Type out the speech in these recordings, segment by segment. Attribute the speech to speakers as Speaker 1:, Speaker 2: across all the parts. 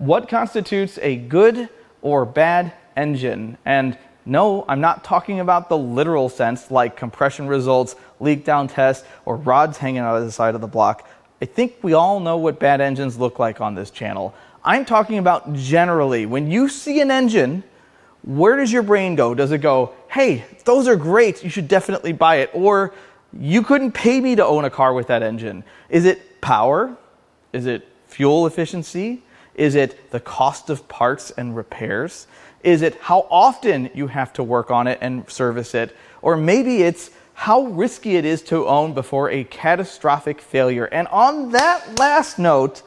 Speaker 1: What constitutes a good or bad engine? And no, I'm not talking about the literal sense like compression results, leak down tests, or rods hanging out of the side of the block. I think we all know what bad engines look like on this channel. I'm talking about generally. When you see an engine, where does your brain go? Does it go, hey, those are great, you should definitely buy it? Or you couldn't pay me to own a car with that engine? Is it power? Is it fuel efficiency? Is it the cost of parts and repairs? Is it how often you have to work on it and service it? Or maybe it's how risky it is to own before a catastrophic failure. And on that last note,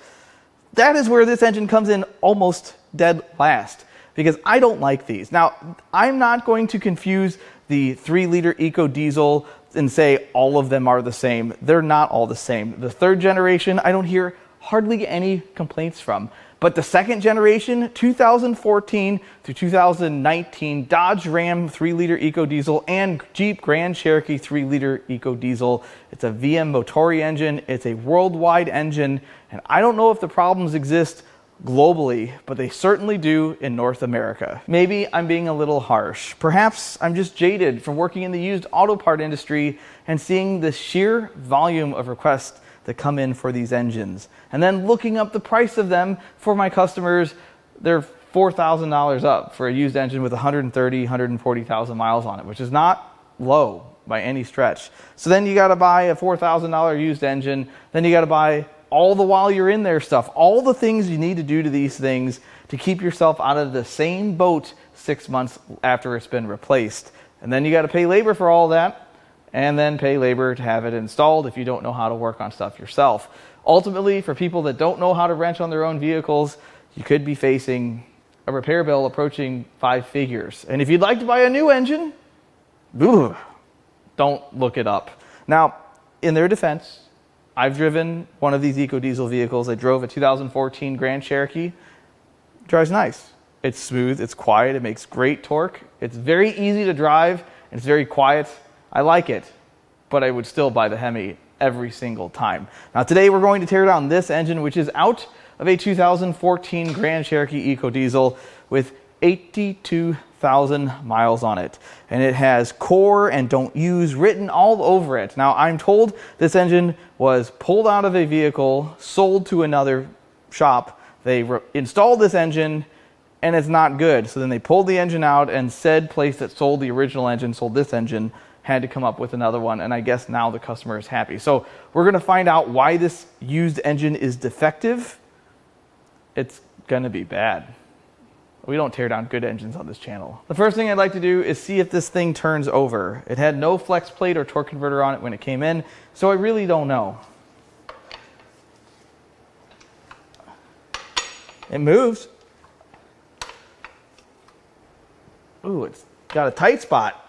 Speaker 1: that is where this engine comes in almost dead last, because I don't like these. Now, I'm not going to confuse the 3-liter Ecodiesel and say all of them are the same. They're not all the same. The 3rd generation, I don't hear hardly any complaints from. But the 2nd generation, 2014 through 2019, Dodge Ram 3-liter Ecodiesel and Jeep Grand Cherokee 3-liter Ecodiesel. It's a VM Motori engine. It's a worldwide engine. And I don't know if the problems exist globally, but they certainly do in North America. Maybe I'm being a little harsh. Perhaps I'm just jaded from working in the used auto part industry and seeing the sheer volume of requests that come in for these engines. And then looking up the price of them for my customers, they're $4,000 up for a used engine with 130, 140,000 miles on it, which is not low by any stretch. So then you gotta buy a $4,000 used engine, then you gotta buy all the while you're in there stuff, all the things you need to do to these things to keep yourself out of the same boat 6 months after it's been replaced. And then you gotta pay labor for all that, and then pay labor to have it installed if you don't know how to work on stuff yourself. Ultimately, for people that don't know how to wrench on their own vehicles, you could be facing a repair bill approaching 5 figures. And if you'd like to buy a new engine, don't look it up. Now, in their defense, I've driven one of these Ecodiesel vehicles. I drove a 2014 Grand Cherokee. It drives nice. It's smooth, it's quiet, it makes great torque. It's very easy to drive, and it's very quiet. I like it, but I would still buy the Hemi every single time. Now today we're going to tear down this engine, which is out of a 2014 Grand Cherokee Ecodiesel with 82,000 miles on it. And it has core and don't use written all over it. Now I'm told this engine was pulled out of a vehicle, sold to another shop. They installed this engine and it's not good. So then they pulled the engine out, and said place that sold the original engine, sold this engine, had to come up with another one, and I guess now the customer is happy. So we're gonna find out why this used engine is defective. It's gonna be bad. We don't tear down good engines on this channel. The first thing I'd like to do is see if this thing turns over. It had no flex plate or torque converter on it when it came in, so I really don't know. It moves. Ooh, it's got a tight spot.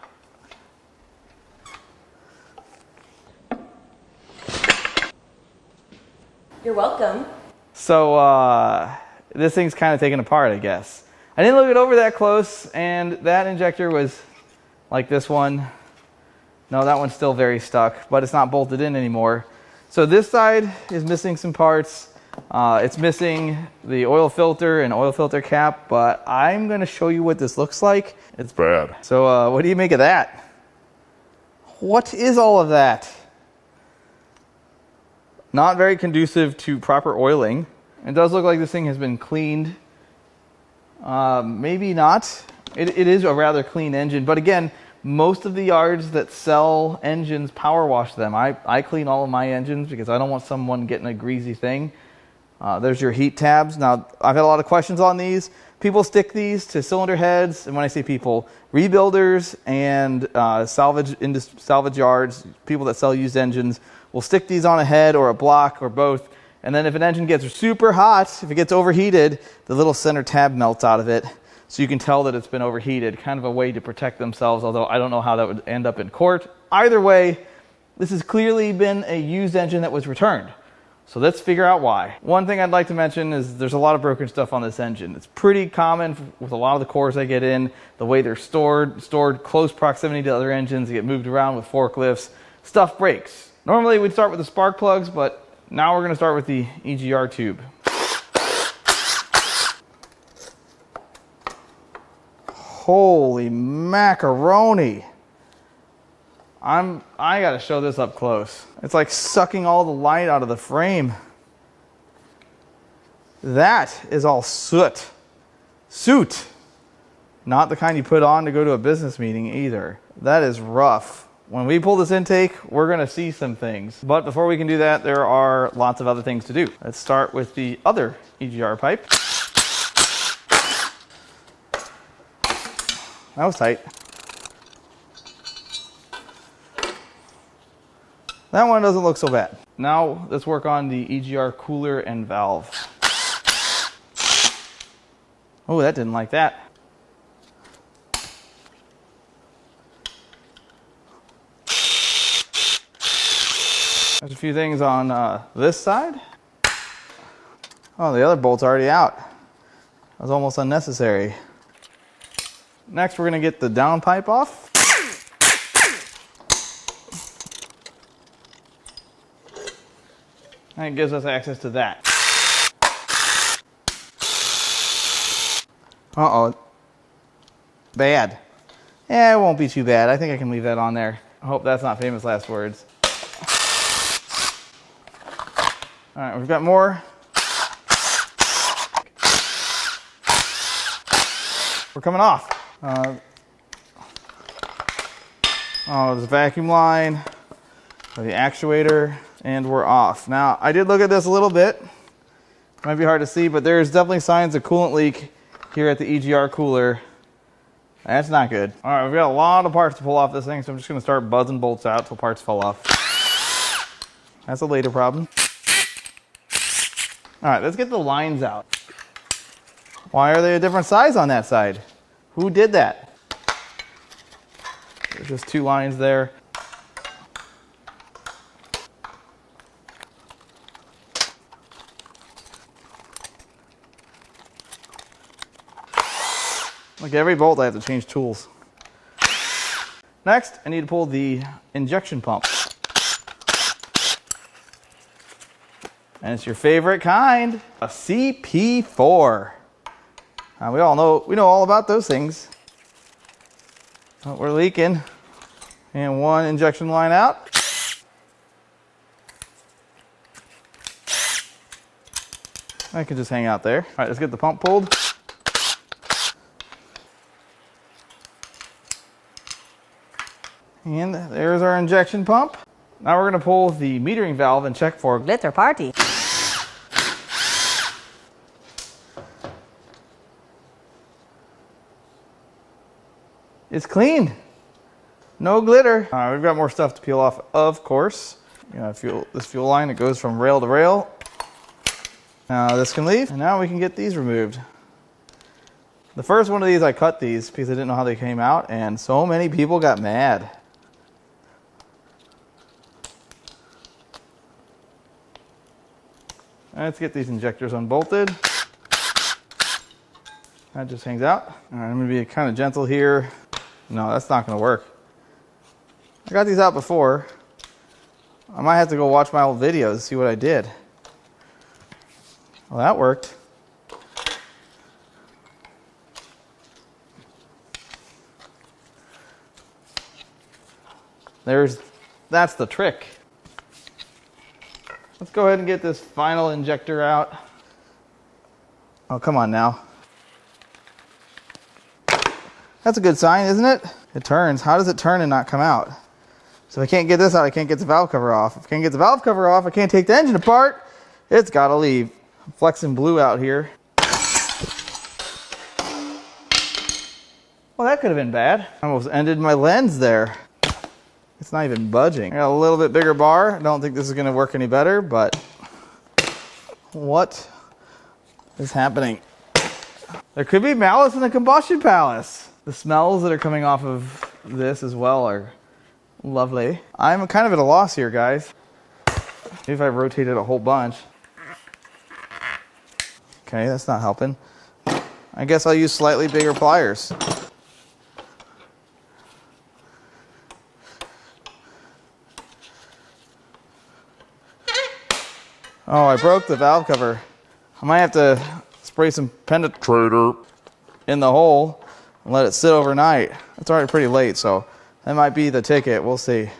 Speaker 2: You're welcome.
Speaker 1: So this thing's kind of taken apart, I guess. I didn't look it over that close, and that injector was like this one. No, that one's still very stuck, but it's not bolted in anymore. So this side is missing some parts. It's missing the oil filter and oil filter cap, but I'm going to show you what this looks like. It's bad. So what do you make of that? What is all of that? Not very conducive to proper oiling. It does look like this thing has been cleaned. Maybe not. It is a rather clean engine, but again, most of the yards that sell engines power wash them. I clean all of my engines because I don't want someone getting a greasy thing. There's your heat tabs. Now, I've had a lot of questions on these. People stick these to cylinder heads, and when I say people, rebuilders and salvage yards, people that sell used engines, will stick these on a head or a block or both, and then if an engine gets super hot, if it gets overheated, the little center tab melts out of it, so you can tell that it's been overheated, kind of a way to protect themselves, although I don't know how that would end up in court. Either way, this has clearly been a used engine that was returned. So let's figure out why. One thing I'd like to mention is there's a lot of broken stuff on this engine. It's pretty common with a lot of the cores I get in, the way they're stored close proximity to other engines, they get moved around with forklifts, stuff breaks. Normally we'd start with the spark plugs, but now we're gonna start with the EGR tube. Holy macaroni. I gotta show this up close. It's like sucking all the light out of the frame. That is all soot. Soot. Not the kind you put on to go to a business meeting either. That is rough. When we pull this intake, we're gonna see some things. But before we can do that, there are lots of other things to do. Let's start with the other EGR pipe. That was tight. That one doesn't look so bad. Now let's work on the EGR cooler and valve. Oh, that didn't like that. There's a few things on this side. Oh, the other bolt's already out. That was almost unnecessary. Next, we're gonna get the down pipe off. That gives us access to that. Uh-oh. Bad. Yeah, it won't be too bad. I think I can leave that on there. I hope that's not famous last words. All right, we've got more. We're coming off. There's a vacuum line, the actuator, and we're off. Now, I did look at this a little bit. Might be hard to see, but there's definitely signs of coolant leak here at the EGR cooler. That's not good. All right, we've got a lot of parts to pull off this thing, so I'm just gonna start buzzing bolts out till parts fall off. That's a later problem. All right, let's get the lines out. Why are they a different size on that side? Who did that? There's just two lines there. Like every bolt, I have to change tools. Next, I need to pull the injection pump. And it's your favorite kind, a CP4. We know all about those things. Oh, we're leaking. And one injection line out. I can just hang out there. All right, let's get the pump pulled. And there's our injection pump. Now we're gonna pull the metering valve and check for
Speaker 2: glitter party.
Speaker 1: It's clean. No glitter. All right, we've got more stuff to peel off, of course. You know, this fuel line, it goes from rail to rail. Now this can leave, and now we can get these removed. The first one of these, I cut these because I didn't know how they came out, and so many people got mad. Let's get these injectors unbolted. That just hangs out. All right, I'm gonna be kind of gentle here. No, that's not gonna work. I got these out before. I might have to go watch my old videos to see what I did. Well, that worked. That's the trick. Let's go ahead and get this final injector out. Oh, come on now. That's a good sign, isn't it? It turns. How does it turn and not come out? So if I can't get this out, I can't get the valve cover off. If I can't get the valve cover off, I can't take the engine apart. It's gotta leave. I'm flexing blue out here. Well, that could have been bad. I almost ended my lens there. It's not even budging. I got a little bit bigger bar. I don't think this is gonna work any better, but what is happening? There could be malice in the combustion palace. The smells that are coming off of this as well are lovely. I'm kind of at a loss here, guys. Maybe if I rotated a whole bunch. Okay, that's not helping. I guess I'll use slightly bigger pliers. Oh, I broke the valve cover. I might have to spray some penetrator in the hole. and let it sit overnight. It's already pretty late, so that might be the ticket. We'll see.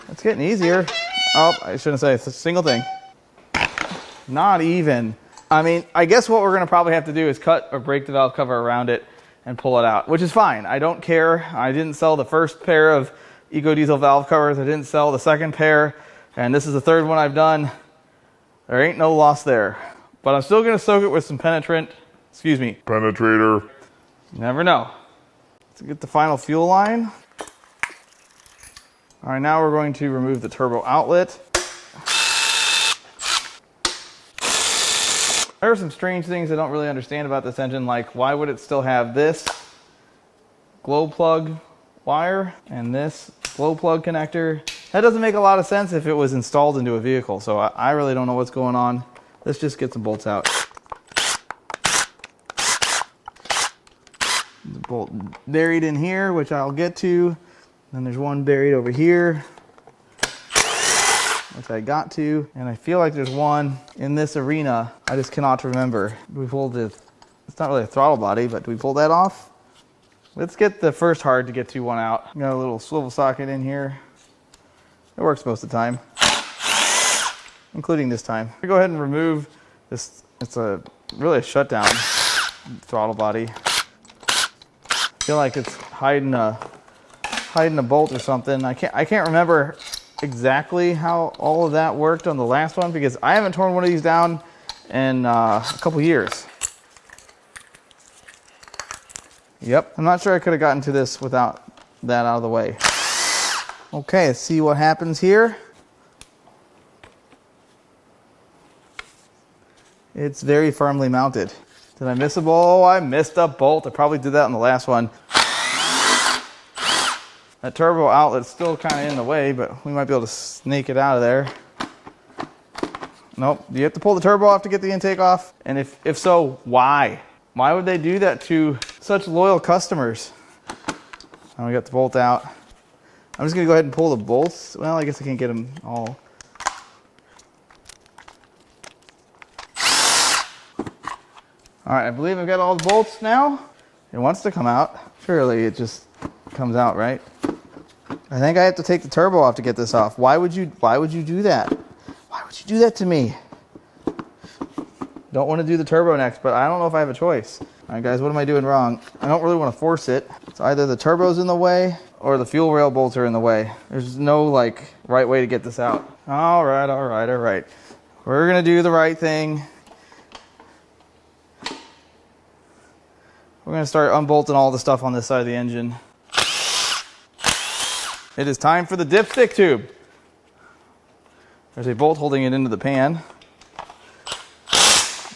Speaker 1: It's getting easier. Oh, I shouldn't say it's a single thing. Not even. I mean, I guess what we're going to probably have to do is cut or break the valve cover around it and pull it out, which is fine. I don't care. I didn't sell the first pair of Ecodiesel valve covers. I didn't sell the second pair, and this is the third one I've done. There ain't no loss there. But I'm still going to soak it with some penetrator. You never know. Let's get the final fuel line. All right, now we're going to remove the turbo outlet. There are some strange things I don't really understand about this engine, like why would it still have this glow plug wire and this glow plug connector? That doesn't make a lot of sense if it was installed into a vehicle, so I really don't know what's going on. Let's just get some bolts out. The bolt buried in here, which I'll get to. Then there's one buried over here, which I got to, and I feel like there's one in this arena. I just cannot remember. We pulled it. It's not really a throttle body, but do we pull that off? Let's get the first hard to get to one out. Got a little swivel socket in here. It works most of the time, including this time. We go ahead and remove this. It's really a shutdown throttle body. I feel like it's hiding a bolt or something. I can't remember exactly how all of that worked on the last one because I haven't torn one of these down in a couple years. Yep, I'm not sure I could have gotten to this without that out of the way. Okay, let's see what happens here. It's very firmly mounted. Did I miss a bolt? Oh, I missed a bolt. I probably did that on the last one. That turbo outlet's still kind of in the way, but we might be able to snake it out of there. Nope. Do you have to pull the turbo off to get the intake off? And if so, why? Why would they do that to such loyal customers? Now we got the bolt out. I'm just going to go ahead and pull the bolts. Well, I guess I can't get them all. All right, I believe I've got all the bolts now. It wants to come out. Surely it just comes out, right? I think I have to take the turbo off to get this off. Why would you do that? Why would you do that to me? Don't want to do the turbo next, but I don't know if I have a choice. All right, guys, what am I doing wrong? I don't really want to force it. It's either the turbo's in the way or the fuel rail bolts are in the way. There's no right way to get this out. All right. We're gonna do the right thing. We're gonna start unbolting all the stuff on this side of the engine. It is time for the dipstick tube. There's a bolt holding it into the pan.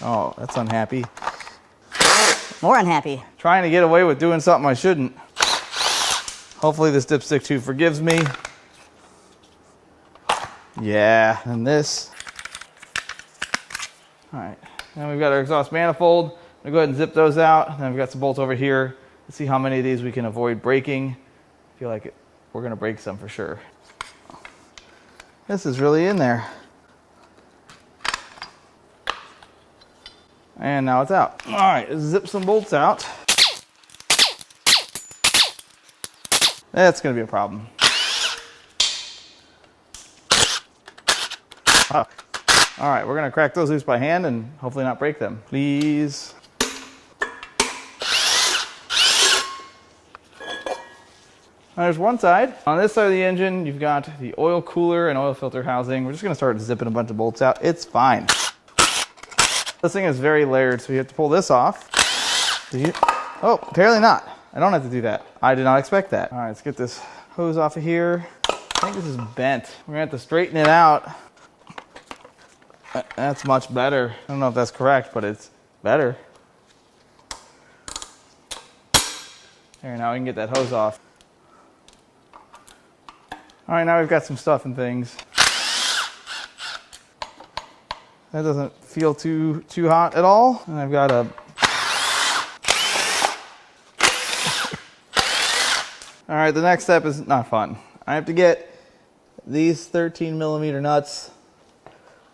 Speaker 1: Oh, that's unhappy.
Speaker 2: More unhappy.
Speaker 1: Trying to get away with doing something I shouldn't. Hopefully this dipstick tube forgives me. Yeah, and this. All right, now we've got our exhaust manifold. I'm gonna go ahead and zip those out. And then we've got some bolts over here. Let's see how many of these we can avoid breaking. I feel like we're gonna break some for sure. This is really in there. And now it's out. All right, let's zip some bolts out. That's gonna be a problem. Oh. All right, we're gonna crack those loose by hand and hopefully not break them. Please. Now there's one side. On this side of the engine, you've got the oil cooler and oil filter housing. We're just gonna start zipping a bunch of bolts out. It's fine. This thing is very layered, so you have to pull this off. Oh, apparently not. I don't have to do that. I did not expect that. All right, let's get this hose off of here. I think this is bent. We're gonna have to straighten it out. That's much better. I don't know if that's correct, but it's better. There, now we can get that hose off. All right, now we've got some stuff and things. That doesn't feel too hot at all. And I've got a... All right, the next step is not fun. I have to get these 13 millimeter nuts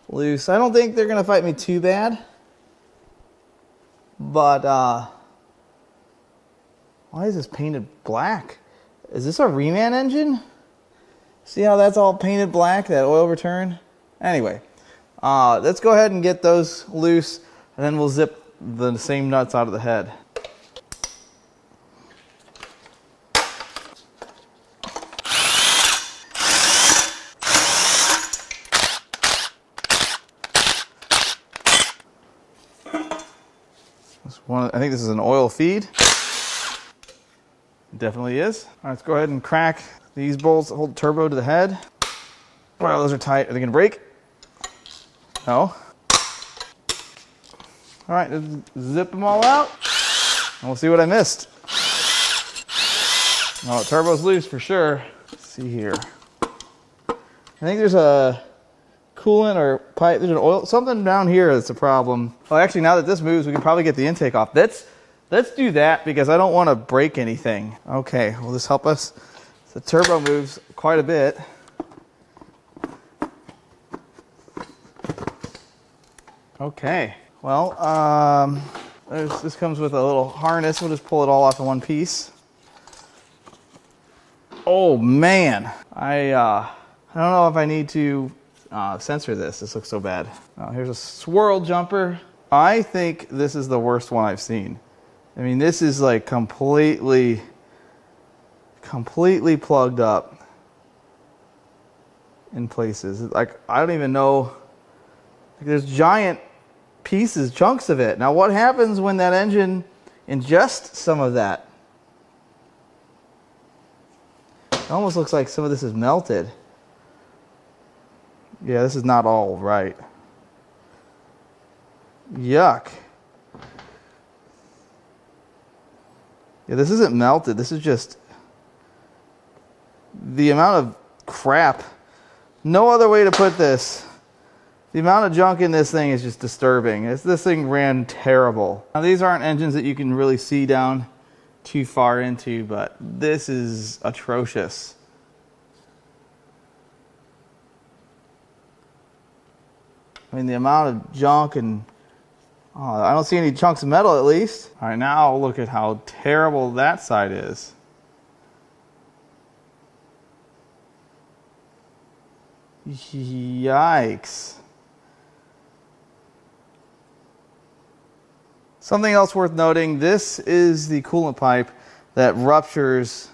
Speaker 1: loose. I don't think they're gonna fight me too bad. But why is this painted black? Is this a reman engine? See how that's all painted black, that oil return? Anyway, let's go ahead and get those loose, and then we'll zip the same nuts out of the head. I think this is an oil feed. It definitely is. All right, let's go ahead and crack these bolts that hold the turbo to the head. Wow, those are tight. Are they gonna break? No. All right, let's zip them all out, and we'll see what I missed. Oh, the turbo's loose for sure. Let's see here. I think there's a coolant or pipe, there's an oil, something down here that's a problem. Well, actually, now that this moves, we can probably get the intake off. Let's do that because I don't want to break anything. Okay, will this help us? The turbo moves quite a bit. Okay, well, this comes with a little harness. We'll just pull it all off in one piece. Oh man, I don't know if I need to censor this. This looks so bad. Here's a swirl jumper. I think this is the worst one I've seen. I mean, this is like completely plugged up in places. Like, I don't even know. Like, there's giant pieces, chunks of it. Now, what happens when that engine ingests some of that? It almost looks like some of this is melted. Yeah, this is not all right. Yuck. Yeah, this isn't melted. This is just the amount of crap. No other way to put this. The amount of junk in this thing is just disturbing. This thing ran terrible. Now, these aren't engines that you can really see down too far into, but this is atrocious. I mean, the amount of junk and I don't see any chunks of metal at least. All right, now look at how terrible that side is. Yikes. Something else worth noting, this is the coolant pipe that ruptures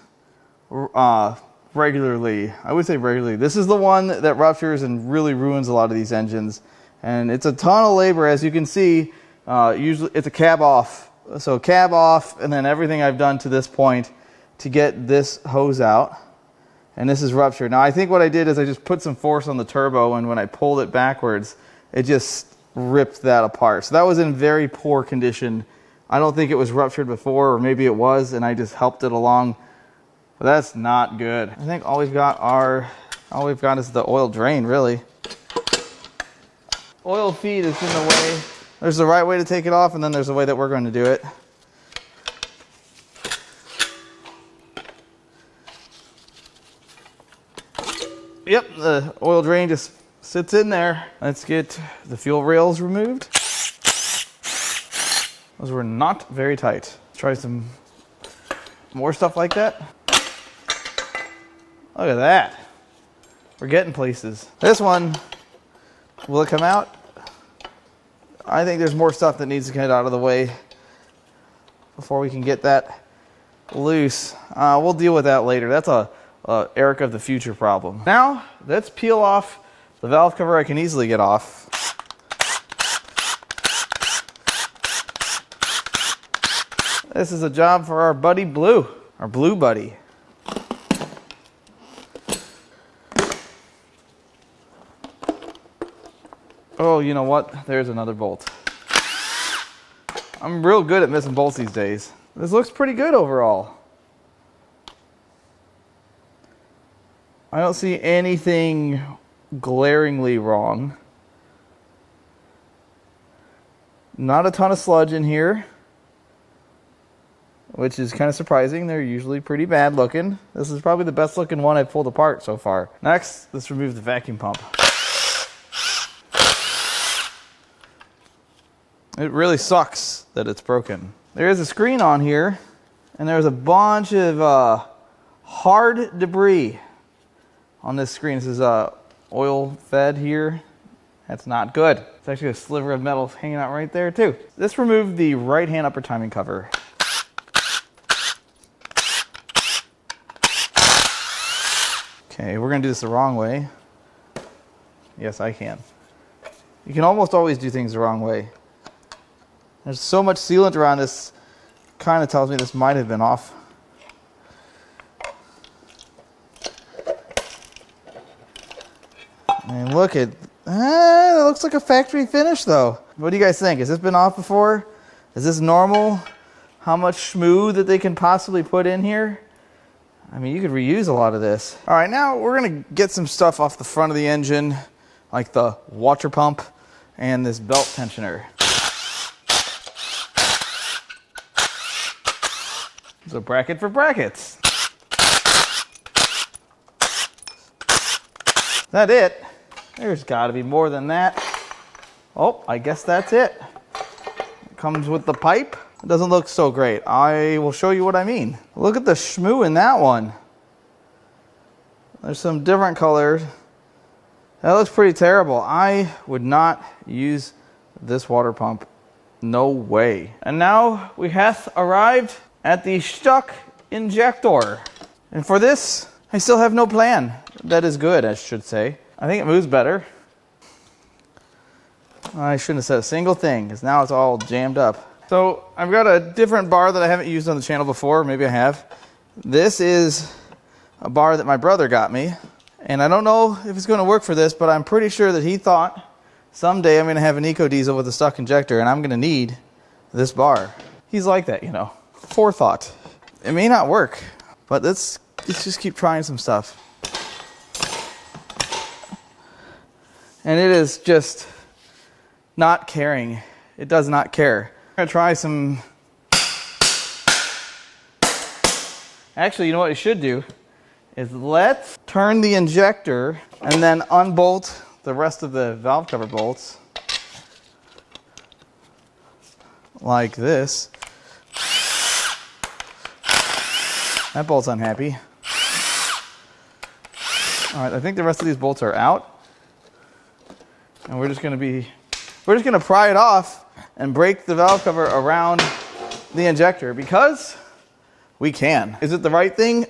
Speaker 1: regularly. I would say regularly. This is the one that ruptures and really ruins a lot of these engines. And it's a ton of labor, as you can see. Usually it's a cab off. So cab off, and then everything I've done to this point to get this hose out. And this is ruptured. Now, I think what I did is I just put some force on the turbo, and when I pulled it backwards, it just ripped that apart. So that was in very poor condition. I don't think it was ruptured before, or maybe it was, and I just helped it along. But that's not good. I think all we've got is the oil drain, really. Oil feed is in the way. There's the right way to take it off, and then there's the way that we're going to do it. Yep, the oil drain just sits in there. Let's get the fuel rails removed. Those were not very tight. Let's try some more stuff like that. Look at that. We're getting places. This one, will it come out? I think there's more stuff that needs to get out of the way before we can get that loose. We'll deal with that later. That's a Eric of the future problem. Now, let's peel off the valve cover I can easily get off. This is a job for our buddy Blue, our Blue buddy. Oh, you know what? There's another bolt. I'm real good at missing bolts these days. This looks pretty good overall. I don't see anything glaringly wrong. Not a ton of sludge in here, which is kind of surprising. They're usually pretty bad looking. This is probably the best looking one I've pulled apart so far. Next, let's remove the vacuum pump. It really sucks that it's broken. There is a screen on here, and there's a bunch of hard debris on this screen. This is oil fed here. That's not good. It's actually a sliver of metal hanging out right there too. This removed the right-hand upper timing cover. Okay, we're gonna do this the wrong way. Yes, I can. You can almost always do things the wrong way. There's so much sealant around this, kind of tells me this might have been off. And look at, it looks like a factory finish though. What do you guys think? Has this been off before? Is this normal? How much SCHMOO that they can possibly put in here? I mean, you could reuse a lot of this. All right, now we're gonna get some stuff off the front of the engine, like the water pump and this belt tensioner. It's a bracket for brackets. Is that it? There's gotta be more than that. Oh, I guess that's it. It comes with the pipe. It doesn't look so great. I will show you what I mean. Look at the SCHMOO in that one. There's some different colors. That looks pretty terrible. I would not use this water pump. No way. And now we have arrived at the stuck injector. And for this, I still have no plan. That is good, I should say. I think it moves better. I shouldn't have said a single thing, because now it's all jammed up. So I've got a different bar that I haven't used on the channel before. Maybe I have. This is a bar that my brother got me. And I don't know if it's going to work for this, but I'm pretty sure that he thought someday I'm going to have an Ecodiesel with a stuck injector and I'm going to need this bar. He's like that, you know. Forethought. It may not work, but let's just keep trying some stuff. And it is just not caring. It does not care. I'm going to try some... Actually, you know what I should do? Is let's turn the injector and then unbolt the rest of the valve cover bolts. Like this. That bolt's unhappy. All right, I think the rest of these bolts are out. And we're just going to pry it off and break the valve cover around the injector because we can. Is it the right thing?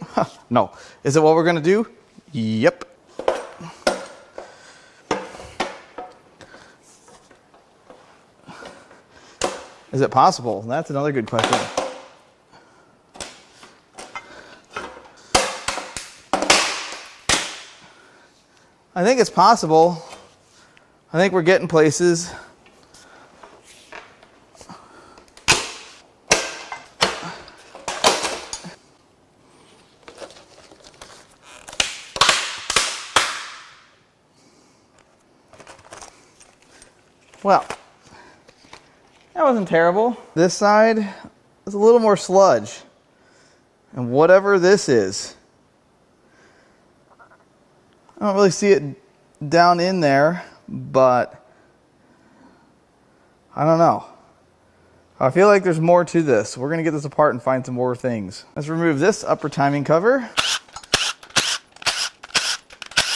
Speaker 1: No. Is it what we're going to do? Yep. Is it possible? That's another good question. I think it's possible. I think we're getting places. Well, that wasn't terrible. This side is a little more sludge. And whatever this is, I don't really see it down in there, but I don't know. I feel like there's more to this. We're going to get this apart and find some more things. Let's remove this upper timing cover.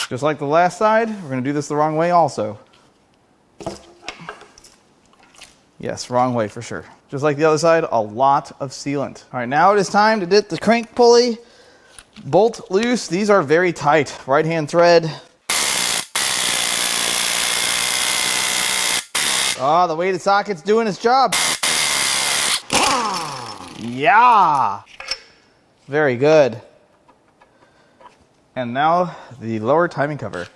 Speaker 1: Just like the last side, we're going to do this the wrong way also. Yes, wrong way for sure. Just like the other side, a lot of sealant. All right, now it is time to get the crank pulley bolt loose. These are very tight. Right hand thread. Oh, the weighted socket's doing its job. Yeah. Very good. And now the lower timing cover.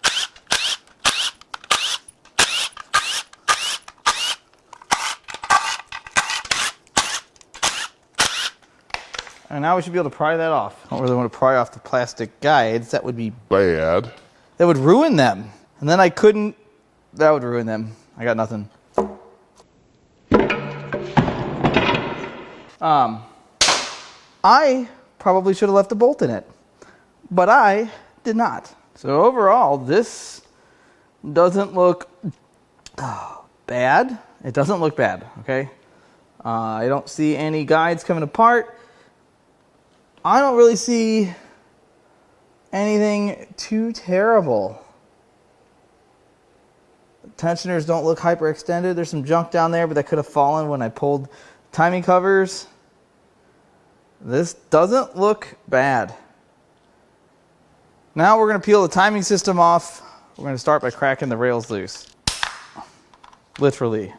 Speaker 1: And now we should be able to pry that off. I don't really want to pry off the plastic guides. That would be bad. That would ruin them. And then I couldn't, that would ruin them. I got nothing. I probably should have left a bolt in it, but I did not. So overall, this doesn't look bad. It doesn't look bad, okay? I don't see any guides coming apart. I don't really see anything too terrible. The tensioners don't look hyperextended. There's some junk down there, but that could have fallen when I pulled timing covers. This doesn't look bad. Now we're going to peel the timing system off. We're going to start by cracking the rails loose. Literally.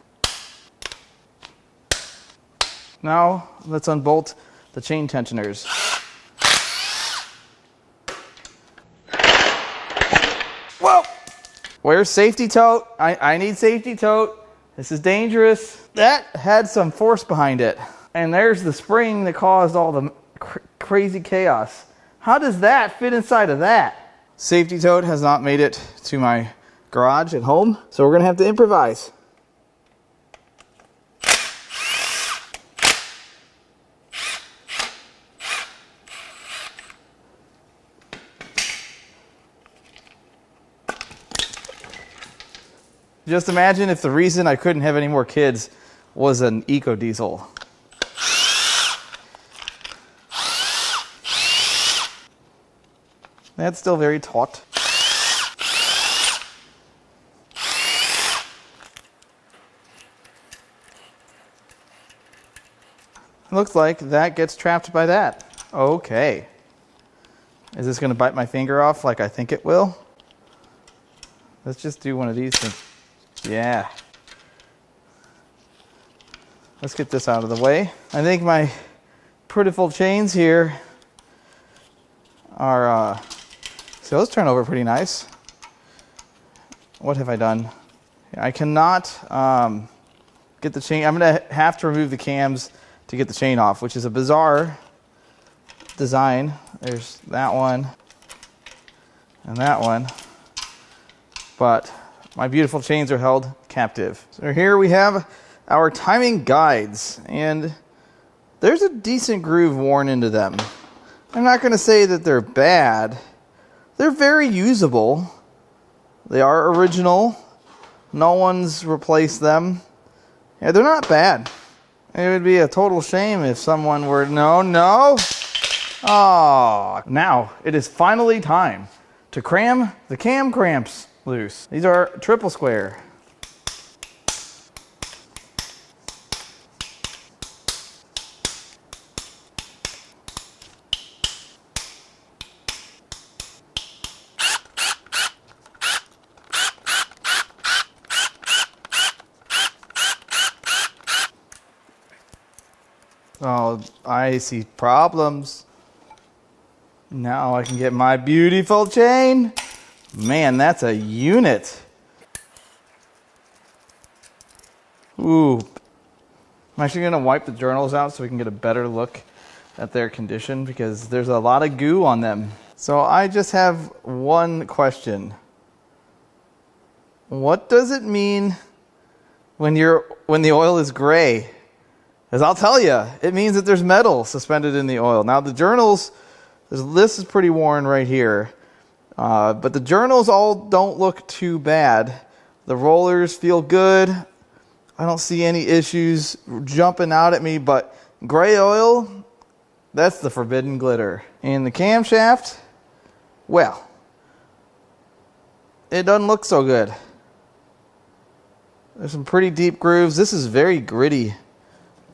Speaker 1: Now let's unbolt the chain tensioners. Whoa! Where's safety tote? I need safety tote. This is dangerous. That had some force behind it. And there's the spring that caused all the crazy chaos. How does that fit inside of that? Safety tote has not made it to my garage at home, so we're gonna have to improvise. Just imagine if the reason I couldn't have any more kids was an Ecodiesel. That's still very taut. Looks like that gets trapped by that. Okay. Is this going to bite my finger off like I think it will? Let's just do one of these things. Yeah. Let's get this out of the way. I think my prettiful chains here are, so those turn over pretty nice. What have I done? I cannot get the chain. I'm going to have to remove the cams to get the chain off, which is a bizarre design. There's that one and that one. But my beautiful chains are held captive. So here we have our timing guides, and there's a decent groove worn into them. I'm not going to say that they're bad. They're very usable. They are original. No one's replaced them. Yeah, they're not bad. It would be a total shame if someone were, no. Oh, now it is finally time to cram the cam cramps loose. These are triple square. Oh, I see problems. Now I can get my beautiful chain. Man, that's a unit. Ooh. I'm actually going to wipe the journals out so we can get a better look at their condition because there's a lot of goo on them. So I just have one question. What does it mean when the oil is gray? Because I'll tell you, it means that there's metal suspended in the oil. Now the journals, this is pretty worn right here. But the journals all don't look too bad. The rollers feel good. I don't see any issues jumping out at me, but gray oil, that's the forbidden glitter. And the camshaft, well, it doesn't look so good. There's some pretty deep grooves. This is very gritty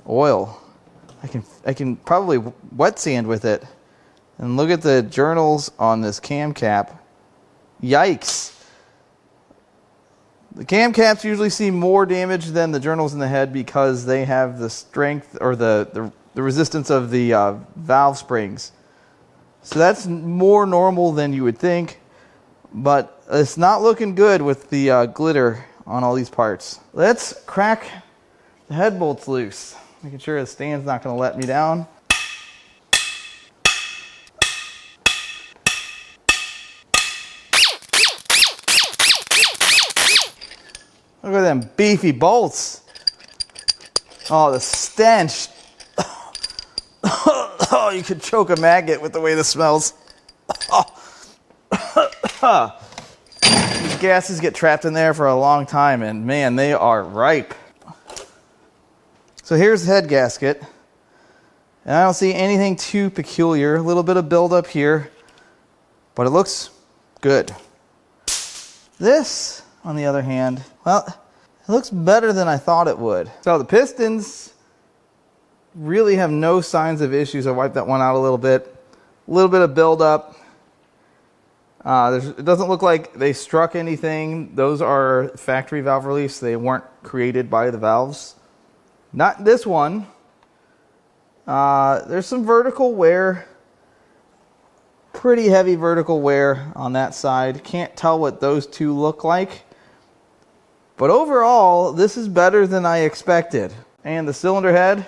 Speaker 1: oil. I can probably wet sand with it. And look at the journals on this cam cap. Yikes. The cam caps usually see more damage than the journals in the head because they have the strength or the resistance of the valve springs. So that's more normal than you would think. But it's not looking good with the glitter on all these parts. Let's crack the head bolts loose. Making sure the stand's not going to let me down. Look at them beefy bolts. Oh, the stench. Oh, you could choke a maggot with the way this smells. These gases get trapped in there for a long time, and man, they are ripe. So here's the head gasket. And I don't see anything too peculiar. A little bit of buildup here, but it looks good. This, on the other hand, well, it looks better than I thought it would. So the pistons really have no signs of issues. I wiped that one out a little bit. A little bit of buildup. It doesn't look like they struck anything. Those are factory valve reliefs. They weren't created by the valves. Not this one. There's some vertical wear. Pretty heavy vertical wear on that side. Can't tell what those two look like. But overall, this is better than I expected. And the cylinder head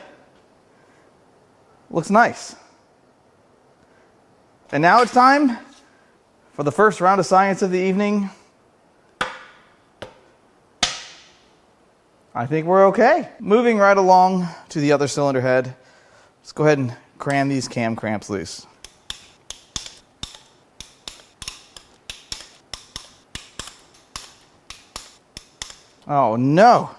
Speaker 1: looks nice. And now it's time for the first round of science of the evening. I think we're okay. Moving right along to the other cylinder head. Let's go ahead and cram these cam cramps loose. Oh no.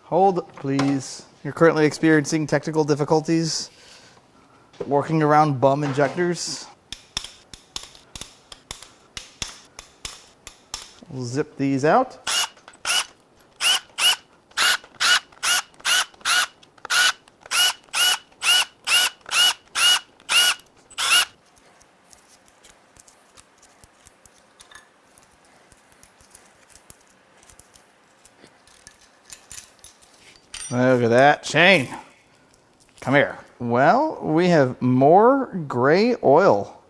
Speaker 1: Hold, please. You're currently experiencing technical difficulties working around bum injectors. We'll zip these out. Look at that chain. Come here. Well, we have more gray oil.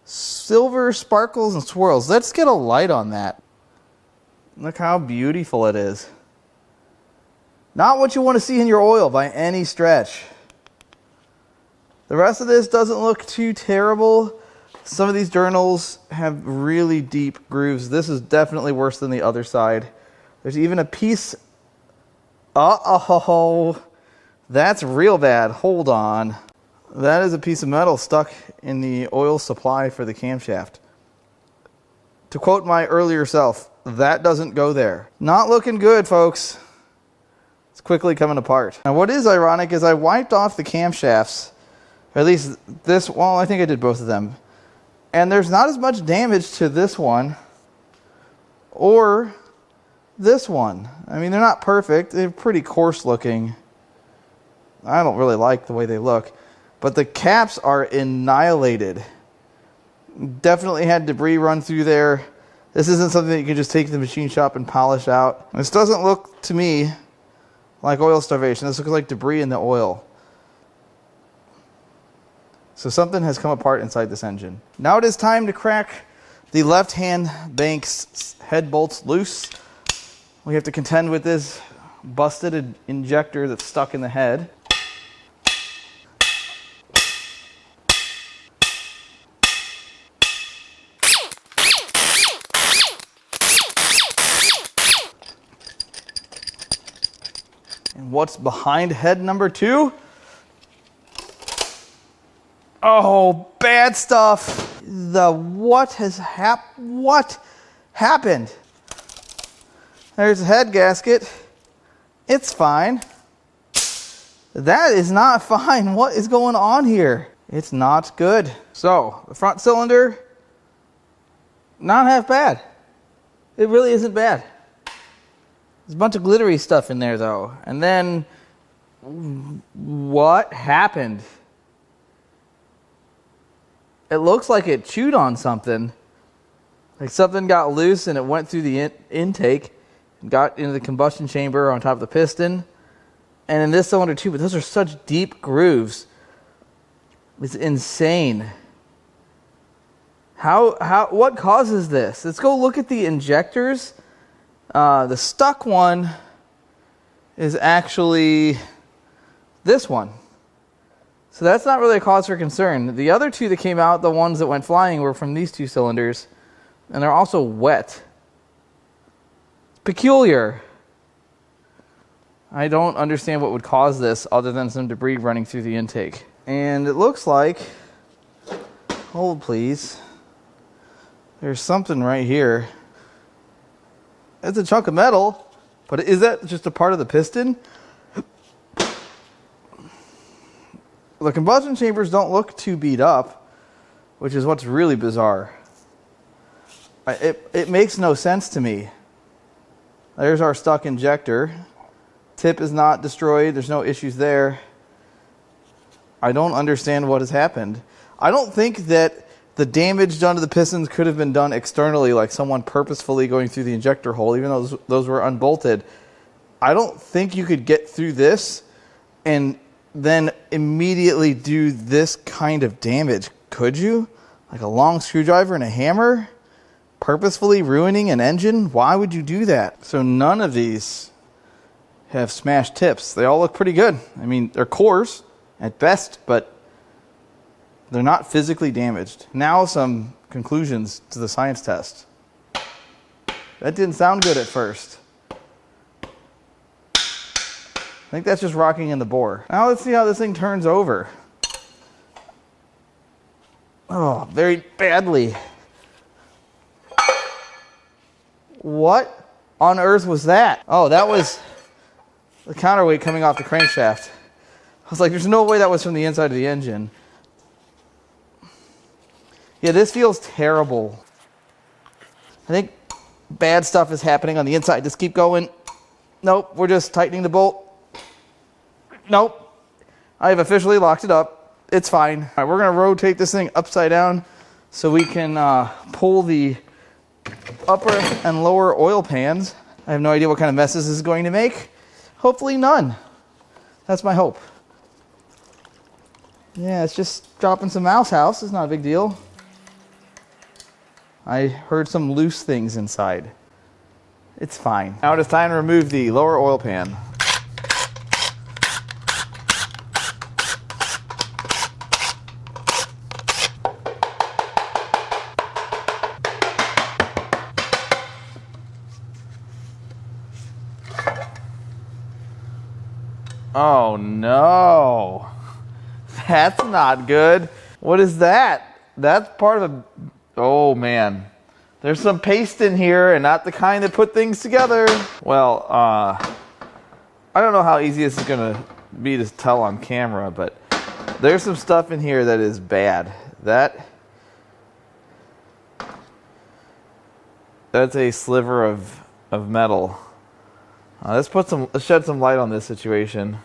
Speaker 1: Silver sparkles and swirls. Let's get a light on that. Look how beautiful it is. Not what you want to see in your oil by any stretch. The rest of this doesn't look too terrible. Some of these journals have really deep grooves. This is definitely worse than the other side. There's even a piece. Uh-oh. That's real bad. Hold on. That is a piece of metal stuck in the oil supply for the camshaft. To quote my earlier self, that doesn't go there. Not looking good, folks. It's quickly coming apart. Now, what is ironic is I wiped off the camshafts, or at least this, well, I think I did both of them. And there's not as much damage to this one or this one. I mean, they're not perfect. They're pretty coarse looking. I don't really like the way they look. But the caps are annihilated. Definitely had debris run through there. This isn't something that you can just take to the machine shop and polish out. This doesn't look to me like oil starvation. This looks like debris in the oil. So something has come apart inside this engine. Now it is time to crack the left-hand bank's head bolts loose. We have to contend with this busted injector that's stuck in the head. And what's behind head number 2? Oh, bad stuff. What happened? There's a head gasket. It's fine. That is not fine. What is going on here? It's not good. So, the front cylinder, not half bad. It really isn't bad. There's a bunch of glittery stuff in there, though. And then, what happened? It looks like it chewed on something. Like something got loose and it went through the intake and got into the combustion chamber on top of the piston. And in this cylinder too, but those are such deep grooves. It's insane. What causes this? Let's go look at the injectors. The stuck one is actually this one. So that's not really a cause for concern. The other two that came out, the ones that went flying, were from these two cylinders. And they're also wet. It's peculiar. I don't understand what would cause this other than some debris running through the intake. And it looks like, hold please, there's something right here. It's a chunk of metal, but is that just a part of the piston? the combustion chambers don't look too beat up, which is what's really bizarre. It makes no sense to me. There's our stuck injector. Tip is not destroyed. There's no issues there. I don't understand what has happened. I don't think that the damage done to the pistons could have been done externally, like someone purposefully going through the injector hole, even though those were unbolted. I don't think you could get through this and then immediately do this kind of damage, could you? Like a long screwdriver and a hammer? Purposefully ruining an engine? Why would you do that? So none of these have smashed tips. They all look pretty good. I mean, they're cores at best, but they're not physically damaged. Now some conclusions to the science test. That didn't sound good at first. I think that's just rocking in the bore. Now let's see how this thing turns over. Oh, very badly. What on earth was that? Oh, that was the counterweight coming off the crankshaft. I was like, there's no way that was from the inside of the engine. Yeah, this feels terrible. I think bad stuff is happening on the inside. Just keep going. Nope, we're just tightening the bolt. Nope, I have officially locked it up. It's fine. All right, we're gonna rotate this thing upside down so we can pull the upper and lower oil pans. I have no idea what kind of messes this is going to make. Hopefully none. That's my hope. Yeah, it's just dropping some mouse house. It's not a big deal. I heard some loose things inside. It's fine. Now it is time to remove the lower oil pan. Oh no, that's not good. What is that? That's part of a, oh man. There's some paste in here and not the kind that put things together. Well, I don't know how easy this is gonna be to tell on camera, but there's some stuff in here that is bad. That's a sliver of metal. Let's shed some light on this situation.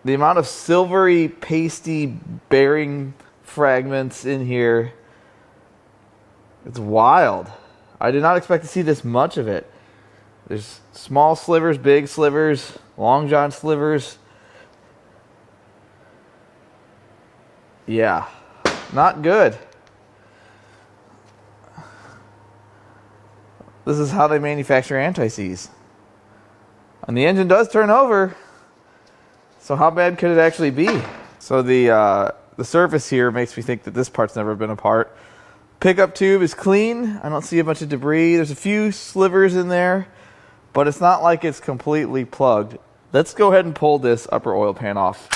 Speaker 1: The amount of silvery, pasty bearing fragments in here, it's wild. I did not expect to see this much of it. There's small slivers, big slivers, long john slivers. Yeah, not good. This is how they manufacture anti-seize. And the engine does turn over. So how bad could it actually be? So the surface here makes me think that this part's never been apart. Pickup tube is clean. I don't see a bunch of debris. There's a few slivers in there, but it's not like it's completely plugged. Let's go ahead and pull this upper oil pan off.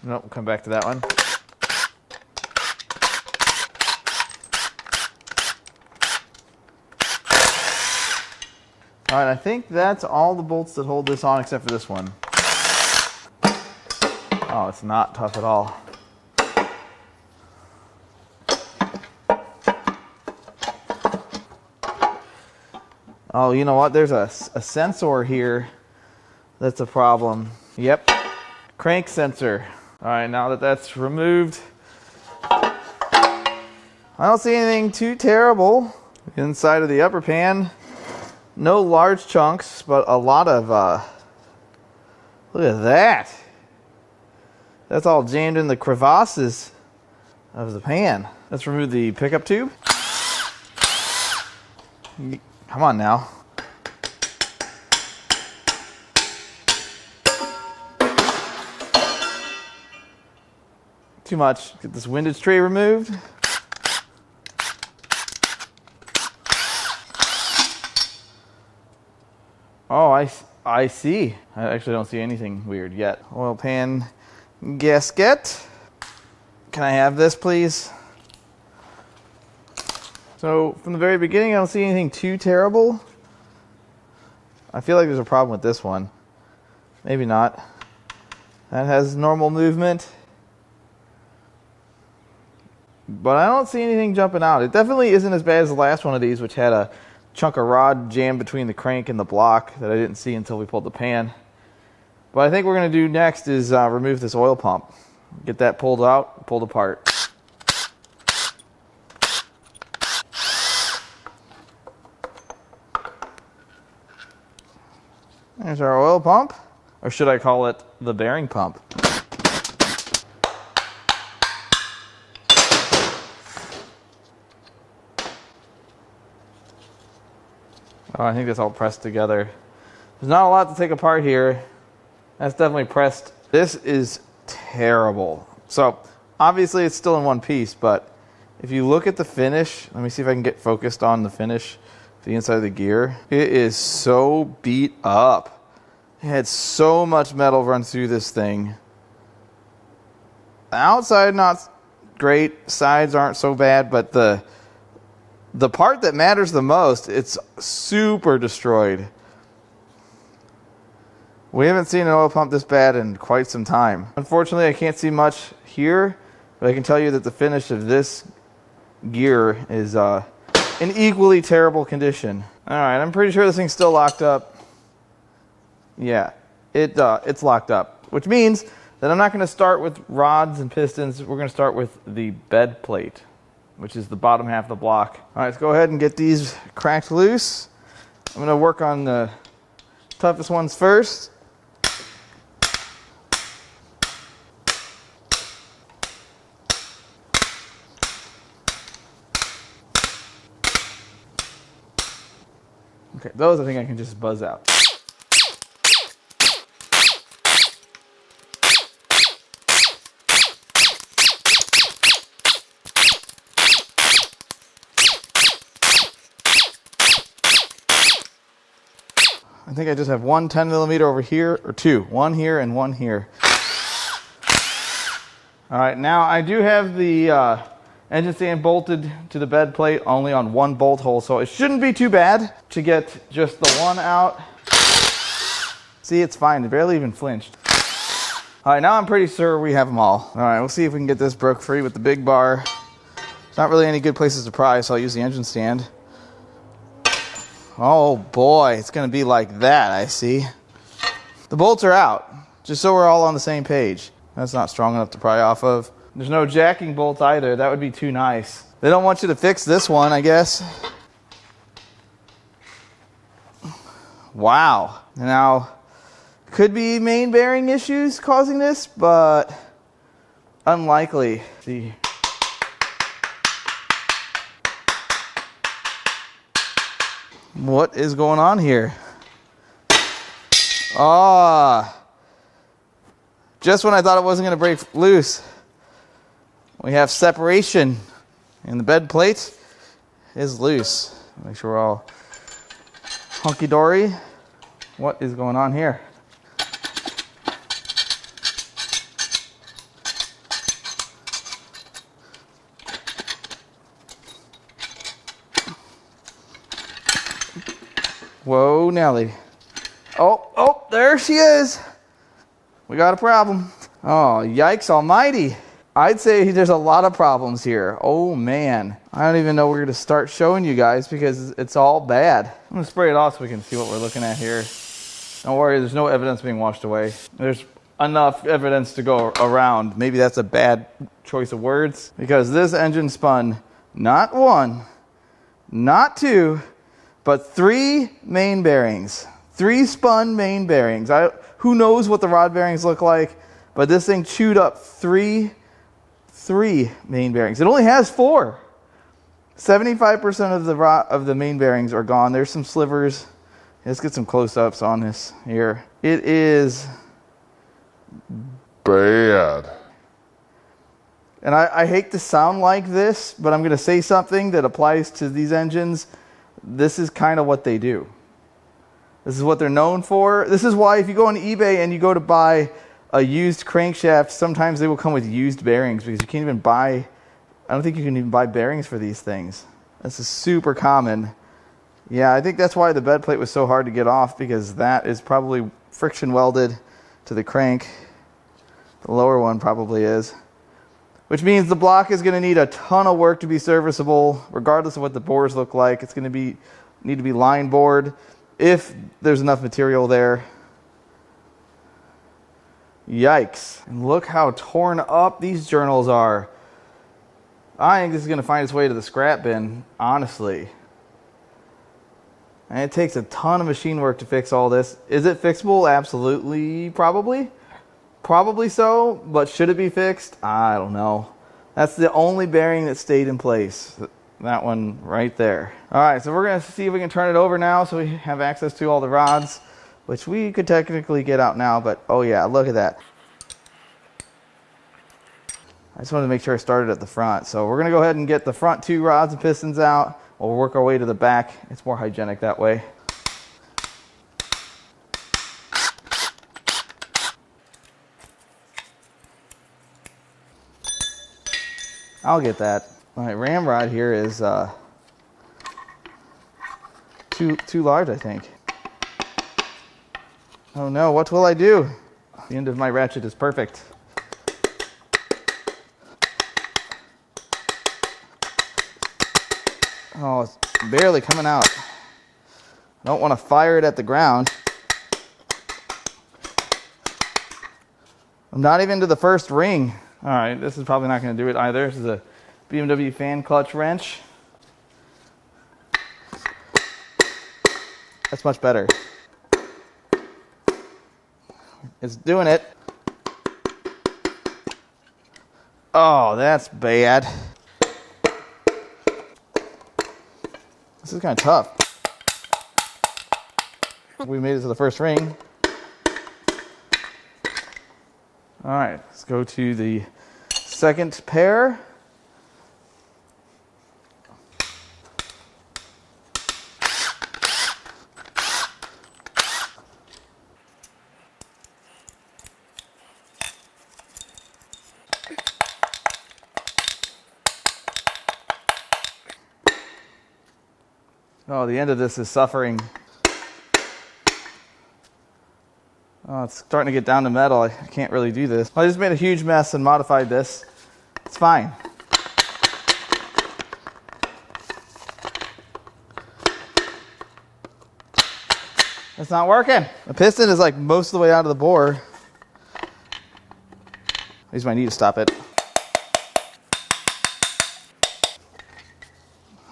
Speaker 1: Nope, we'll come back to that one. All right, I think that's all the bolts that hold this on except for this one. Oh, it's not tough at all. Oh, you know what? There's a sensor here that's a problem. Yep, crank sensor. All right, now that that's removed, I don't see anything too terrible. Inside of the upper pan, no large chunks, but a lot of, look at that. That's all jammed in the crevasses of the pan. Let's remove the pickup tube. Come on now. Too much. Get this windage tray removed. Oh, I see. I actually don't see anything weird yet. Oil pan gasket. Can I have this, please? So from the very beginning, I don't see anything too terrible. I feel like there's a problem with this one. Maybe not. That has normal movement. But I don't see anything jumping out. It definitely isn't as bad as the last one of these, which had a chunk of rod jammed between the crank and the block that I didn't see until we pulled the pan. What I think we're going to do next is remove this oil pump. Get that pulled out, pulled apart. There's our oil pump, or should I call it the bearing pump? Oh, I think that's all pressed together. There's not a lot to take apart here. That's definitely pressed. This is terrible. So obviously it's still in one piece, but if you look at the finish, let me see if I can get focused on the finish, the inside of the gear. It is so beat up. It had so much metal run through this thing. The outside not great, sides aren't so bad, but the part that matters the most, it's super destroyed. We haven't seen an oil pump this bad in quite some time. Unfortunately, I can't see much here, but I can tell you that the finish of this gear is in equally terrible condition. All right, I'm pretty sure this thing's still locked up. Yeah, it's locked up, which means that I'm not going to start with rods and pistons. We're going to start with the bed plate, which is the bottom half of the block. All right, let's go ahead and get these cracked loose. I'm going to work on the toughest ones first. Okay, those I think I can just buzz out. I think I just have one 10 millimeter over here, or two. One here and one here. All right, now I do have the engine stand bolted to the bed plate only on one bolt hole, so it shouldn't be too bad to get just the one out. See, it's fine. It barely even flinched. All right, now I'm pretty sure we have them all. All right, we'll see if we can get this broke free with the big bar. There's not really any good places to pry, so I'll use the engine stand. Oh boy, it's going to be like that, I see. The bolts are out, just so we're all on the same page. That's not strong enough to pry off of. There's no jacking bolts either. That would be too nice. They don't want you to fix this one, I guess. Wow. Now, could be main bearing issues causing this, but unlikely. Let's see. What is going on here? Just when I thought it wasn't going to break loose, we have separation, and the bed plate is loose. Make sure we're all hunky-dory. What is going on here? Whoa, Nelly. Oh, there she is. We got a problem. Oh, yikes almighty. I'd say there's a lot of problems here. Oh, man. I don't even know where to start showing you guys because it's all bad. I'm going to spray it off so we can see what we're looking at here. Don't worry, there's no evidence being washed away. There's enough evidence to go around. Maybe that's a bad choice of words because this engine spun not one, not two, but three main bearings. Three spun main bearings. Who knows what the rod bearings look like, but this thing chewed up three main bearings. It only has four. 75% of the main bearings are gone. There's some slivers. Let's get some close-ups on this here. It is bad. And I hate to sound like this, but I'm going to say something that applies to these engines. This is kind of what they do. This is what they're known for. This is why if you go on eBay and you go to buy a used crankshaft, sometimes they will come with used bearings because you can't even buy, I don't think you can even buy bearings for these things. This is super common. Yeah, I think that's why the bed plate was so hard to get off because that is probably friction welded to the crank. The lower one probably is. Which means the block is going to need a ton of work to be serviceable, regardless of what the bores look like. It's going to need to be line bored if there's enough material there. Yikes. And look how torn up these journals are. I think this is going to find its way to the scrap bin, honestly. And it takes a ton of machine work to fix all this. Is it fixable? Absolutely, probably. Probably so, but should it be fixed? I don't know. That's the only bearing that stayed in place. That one right there. All right, so we're going to see if we can turn it over now so we have access to all the rods, which we could technically get out now, but oh yeah, look at that. I just wanted to make sure I started at the front. So we're going to go ahead and get the front 2 rods and pistons out. We'll work our way to the back. It's more hygienic that way. I'll get that. My ramrod here is too large, I think. Oh no, what will I do? The end of my ratchet is perfect. Oh, it's barely coming out. I don't want to fire it at the ground. I'm not even to the first ring. All right, this is probably not going to do it either. This is a BMW fan clutch wrench. That's much better. It's doing it. Oh, that's bad. This is kind of tough. We made it to the first ring. All right, let's go to the second pair. Oh, the end of this is suffering. Oh, it's starting to get down to metal. I can't really do this. I just made a huge mess and modified this. It's fine. It's not working. The piston is like most of the way out of the bore. I use my knee to stop it.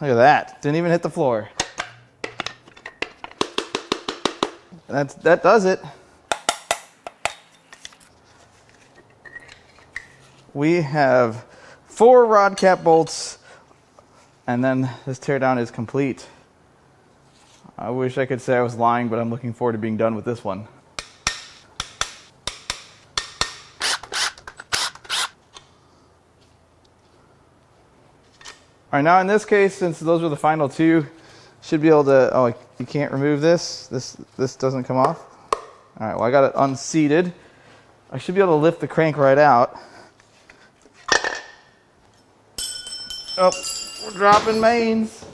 Speaker 1: Look at that. Didn't even hit the floor. That does it. We have 4 rod cap bolts, and then this teardown is complete. I wish I could say I was lying, but I'm looking forward to being done with this one. All right, now in this case, since those are the final 2, should be able to, oh, you can't remove this. This doesn't come off. All right, well, I got it unseated. I should be able to lift the crank right out. Oh, we're dropping mains.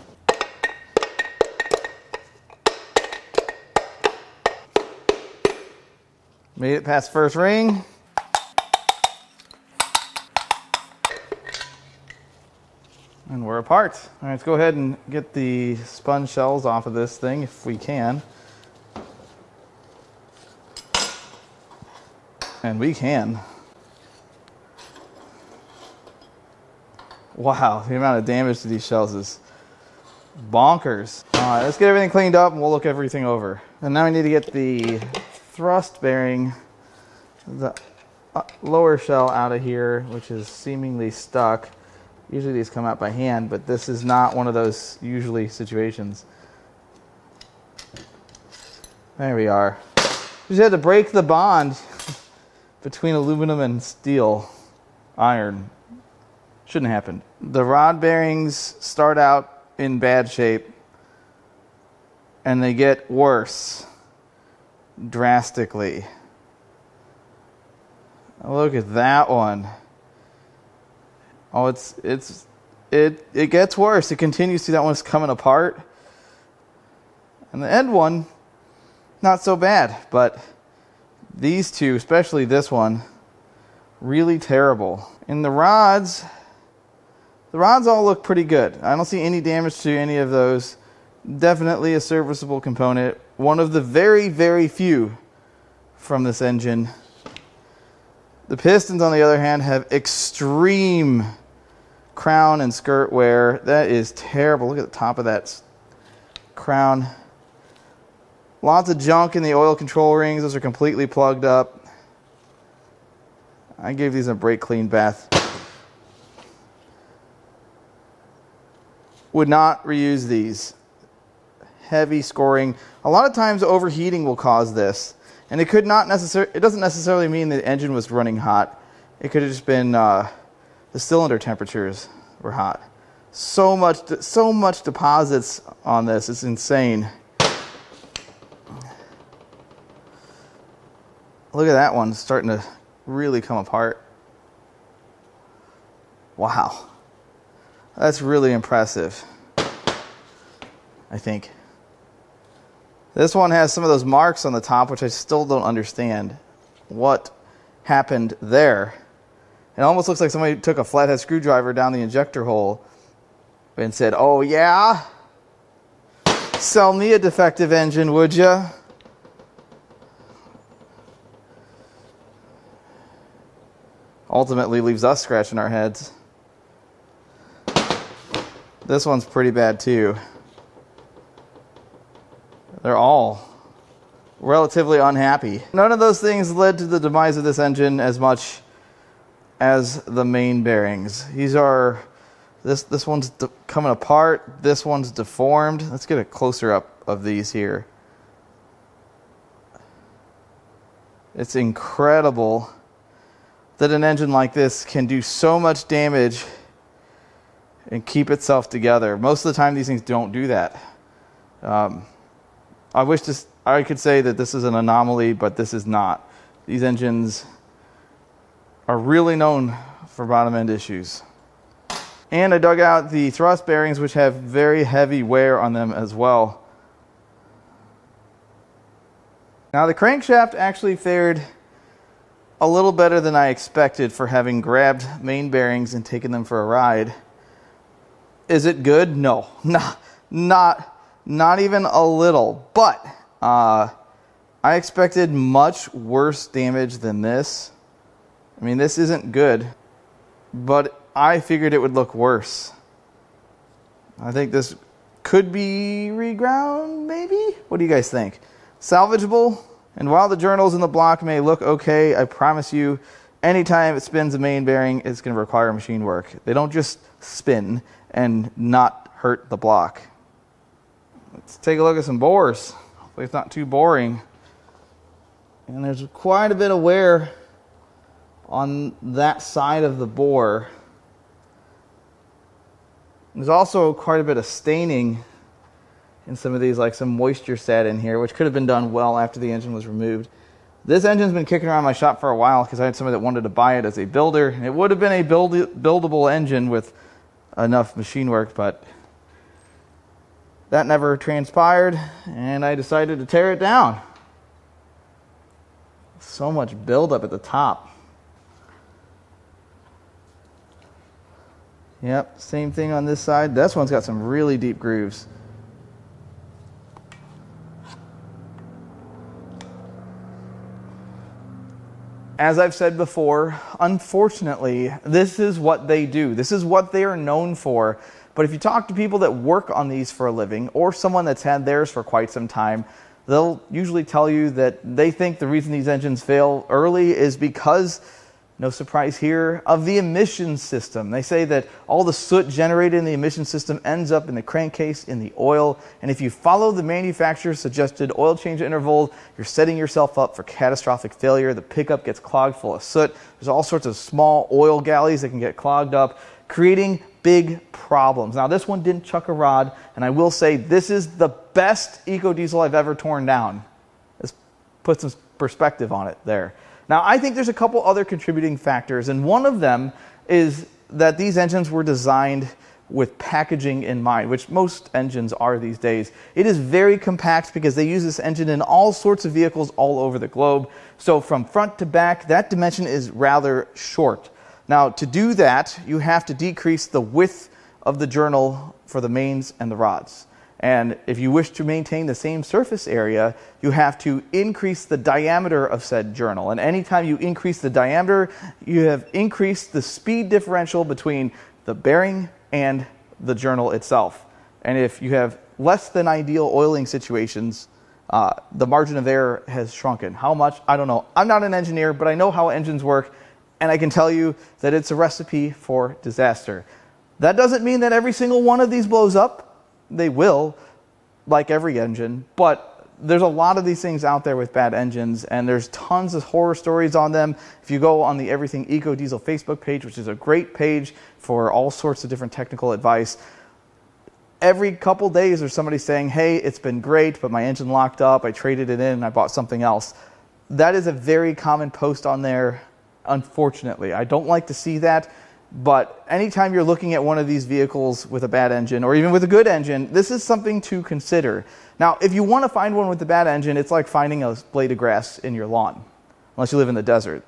Speaker 1: Made it past first ring. And we're apart. All right, let's go ahead and get the sponge shells off of this thing if we can. And we can. Wow, the amount of damage to these shells is bonkers. All right, let's get everything cleaned up and we'll look everything over. And now we need to get the thrust bearing, the lower shell out of here, which is seemingly stuck. Usually these come out by hand, but this is not one of those usually situations. There we are. We just had to break the bond between aluminum and steel, iron. Shouldn't happen. The rod bearings start out in bad shape and they get worse drastically. Look at that one. Oh, it gets worse. It continues to. That one's coming apart. And the end one, not so bad, but these two, especially this one, really terrible. And the rods all look pretty good. I don't see any damage to any of those. Definitely a serviceable component. One of the very, very few from this engine. The pistons, on the other hand, have extreme crown and skirt wear. That is terrible. Look at the top of that crown. Lots of junk in the oil control rings. Those are completely plugged up. I gave these a brake clean bath. Would not reuse these. Heavy scoring. A lot of times overheating will cause this. And it doesn't necessarily mean the engine was running hot. It could have just been the cylinder temperatures were hot. So much deposits on this. It's insane. Look at that one starting to really come apart. Wow. That's really impressive, I think. This one has some of those marks on the top, which I still don't understand what happened there. It almost looks like somebody took a flathead screwdriver down the injector hole and said, "Oh yeah? Sell me a defective engine, would ya?" Ultimately leaves us scratching our heads. This one's pretty bad too. They're all relatively unhappy. None of those things led to the demise of this engine as much as the main bearings. These are, this one's coming apart. This one's deformed. Let's get a closer up of these here. It's incredible that an engine like this can do so much damage and keep itself together. Most of the time these things don't do that. I wish I could say that this is an anomaly, but this is not. These engines are really known for bottom end issues. And I dug out the thrust bearings, which have very heavy wear on them as well. Now the crankshaft actually fared a little better than I expected for having grabbed main bearings and taken them for a ride. Is it good? No, not even a little. But I expected much worse damage than this. I mean, this isn't good, but I figured it would look worse. I think this could be reground, maybe? What do you guys think? Salvageable? And while the journals in the block may look okay, I promise you, anytime it spins a main bearing, it's going to require machine work. They don't just spin and not hurt the block. Let's take a look at some bores. Hopefully it's not too boring. And there's quite a bit of wear on that side of the bore. There's also quite a bit of staining in some of these, like some moisture sat in here, which could have been done well after the engine was removed. This engine's been kicking around my shop for a while because I had somebody that wanted to buy it as a builder. It would have been a buildable engine with enough machine work, but that never transpired, and I decided to tear it down. So much buildup at the top. Yep, same thing on this side. This one's got some really deep grooves. As I've said before, unfortunately, this is what they do. This is what they are known for. But if you talk to people that work on these for a living, or someone that's had theirs for quite some time, they'll usually tell you that they think the reason these engines fail early is because, no surprise here, of the emission system. They say that all the soot generated in the emission system ends up in the crankcase, in the oil, and if you follow the manufacturer's suggested oil change interval, you're setting yourself up for catastrophic failure. The pickup gets clogged full of soot. There's all sorts of small oil galleys that can get clogged up, creating big problems. Now, this one didn't chuck a rod, and I will say this is the best Ecodiesel I've ever torn down. Let's put some perspective on it there. Now, I think there's a couple other contributing factors, and one of them is that these engines were designed with packaging in mind, which most engines are these days. It is very compact because they use this engine in all sorts of vehicles all over the globe. So from front to back, that dimension is rather short. Now, to do that, you have to decrease the width of the journal for the mains and the rods. And if you wish to maintain the same surface area, you have to increase the diameter of said journal. And anytime you increase the diameter, you have increased the speed differential between the bearing and the journal itself. And if you have less than ideal oiling situations, the margin of error has shrunken. How much? I don't know. I'm not an engineer, but I know how engines work, and I can tell you that it's a recipe for disaster. That doesn't mean that every single one of these blows up. They will, like every engine, but there's a lot of these things out there with bad engines, and there's tons of horror stories on them. If you go on the Everything Ecodiesel Facebook page, which is a great page for all sorts of different technical advice, every couple days there's somebody saying, hey, it's been great, but my engine locked up, I traded it in, and I bought something else. That is a very common post on there, unfortunately. I don't like to see that. But anytime you're looking at one of these vehicles with a bad engine, or even with a good engine, this is something to consider. Now, if you want to find one with a bad engine, it's like finding a blade of grass in your lawn, unless you live in the desert.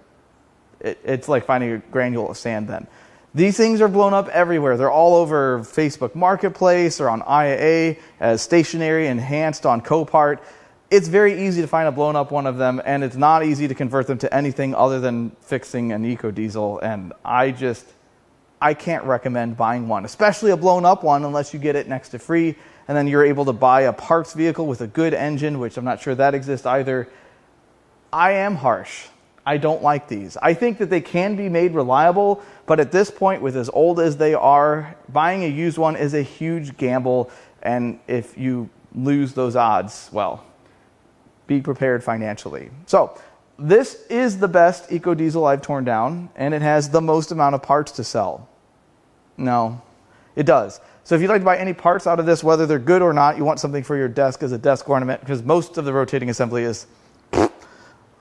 Speaker 1: It's like finding a granule of sand then. These things are blown up everywhere. They're all over Facebook Marketplace or on IAA as stationary, enhanced on Copart. It's very easy to find a blown up one of them, and it's not easy to convert them to anything other than fixing an ecodiesel, and I can't recommend buying one, especially a blown up one, unless you get it next to free, and then you're able to buy a parts vehicle with a good engine, which I'm not sure that exists either. I am harsh. I don't like these. I think that they can be made reliable, but at this point, with as old as they are, buying a used one is a huge gamble, and if you lose those odds, well, be prepared financially. So, this is the best ecodiesel I've torn down, and it has the most amount of parts to sell. No, it does. So if you'd like to buy any parts out of this, whether they're good or not, you want something for your desk as a desk ornament, because most of the rotating assembly is,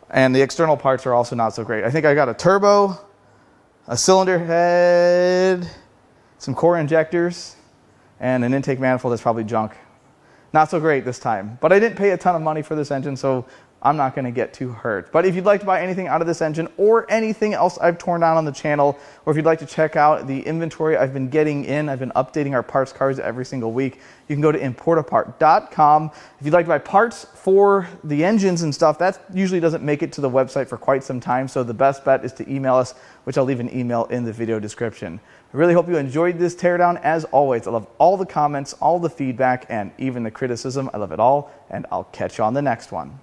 Speaker 1: and the external parts are also not so great. I think I got a turbo, a cylinder head, some core injectors, and an intake manifold that's probably junk. Not so great this time, but I didn't pay a ton of money for this engine, so I'm not going to get too hurt. But if you'd like to buy anything out of this engine or anything else I've torn down on the channel, or if you'd like to check out the inventory I've been getting in, I've been updating our parts cards every single week, you can go to importapart.com. If you'd like to buy parts for the engines and stuff, that usually doesn't make it to the website for quite some time, so the best bet is to email us, which I'll leave an email in the video description. I really hope you enjoyed this teardown. As always, I love all the comments, all the feedback, and even the criticism. I love it all, and I'll catch you on the next one.